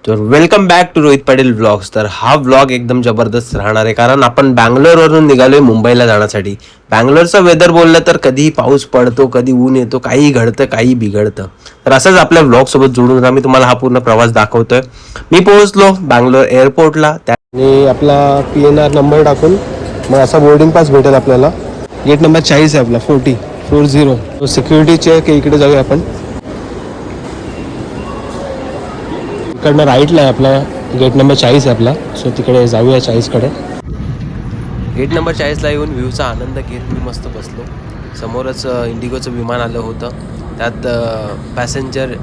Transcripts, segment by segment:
तर welcome back to Rohit Patil vlogs. तर हा व्लॉग एकदम जबरदस्त राहणार आहे, कारण आपण बँगलोरवरून निघालोय मुंबईला जाण्यासाठी. बँगलोरचं वेदर बोललं तर कधीही पाऊस पडतो, कधी ऊन येतो, काही घडतं, काही बिघडतं. तर असंच आपल्या व्लॉगसोबत जोडून मी तुम्हाला हा पूर्ण प्रवास दाखवतोय. मी पोहोचलो बँगलोर एअरपोर्टला आणि आपला PNR नंबर टाकून मग असा बोर्डिंग पास भेटेल आपल्याला. गेट नंबर 40 आहे आपला, 40. सिक्युरिटी चेक आहे, इकडे जाऊया आपण. इकडनं राईटला आहे आपला गेट नंबर 40 आहे आपला. सो तिकडे जाऊया 40कडे. गेट नंबर 40ला येऊन व्ह्यूचा आनंद घेत मी मस्त बसलो. समोरच इंडिगोचं विमान आलं होतं, त्यात पॅसेंजर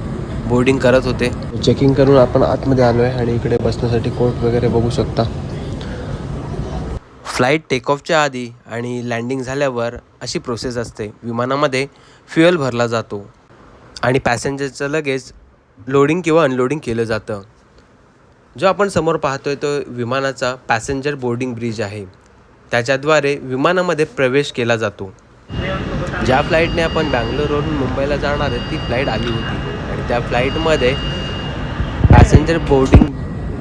बोर्डिंग करत होते. चेकिंग करून आपण आतमध्ये आलो आहे आणि इकडे बसण्यासाठी कोर्ट वगैरे बघू शकता. फ्लाईट टेकऑफच्या आधी आणि लँडिंग झाल्यावर अशी प्रोसेस असते. विमानामध्ये फ्युएल भरला जातो आणि पॅसेंजरचं लगेच लोडिंग किंवा अनलोडिंग केलं जातं. जो आपण समोर पाहतोय तो विमानाचा पॅसेंजर बोर्डिंग ब्रिज आहे. त्याच्याद्वारे विमानामध्ये प्रवेश केला जातो. ज्या फ्लाईटने आपण बँगलोरवरून मुंबईला जाणार आहे ती फ्लाईट आली होती आणि त्या फ्लाईटमध्ये पॅसेंजर बोर्डिंग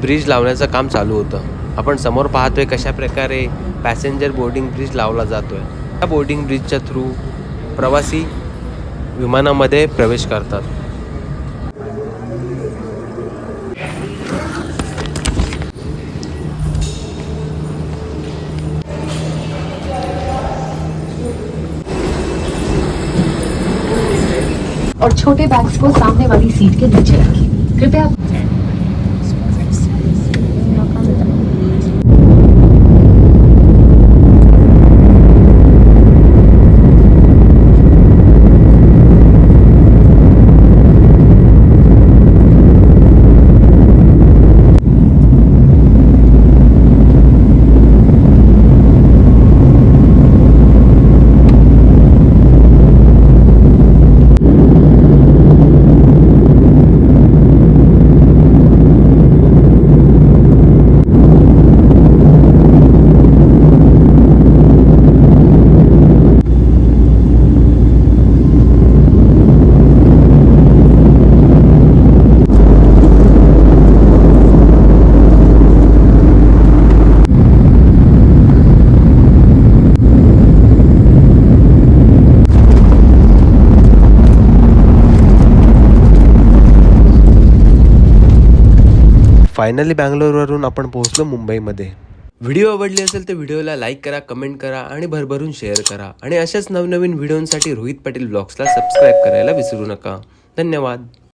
ब्रिज लावण्याचं काम चालू होतं. आपण समोर पाहतोय कशा प्रकारे पॅसेंजर बोर्डिंग ब्रिज लावला जातोय. त्या बोर्डिंग ब्रिजच्या थ्रू प्रवासी विमानामध्ये प्रवेश करतात. और छोटे बैग्स को सामने वाली सीट के नीचे रखें कृपया। फायनली बँगलोरवरून आपण पोहोचलो मुंबईमध्ये. व्हिडिओ आवडली असेल तर व्हिडिओला लाईक करा, कमेंट करा आणि भरभरून शेअर करा. आणि अशाच नवनवीन व्हिडिओंसाठी रोहित पाटील ब्लॉग्सला सबस्क्राईब करायला विसरू नका. धन्यवाद.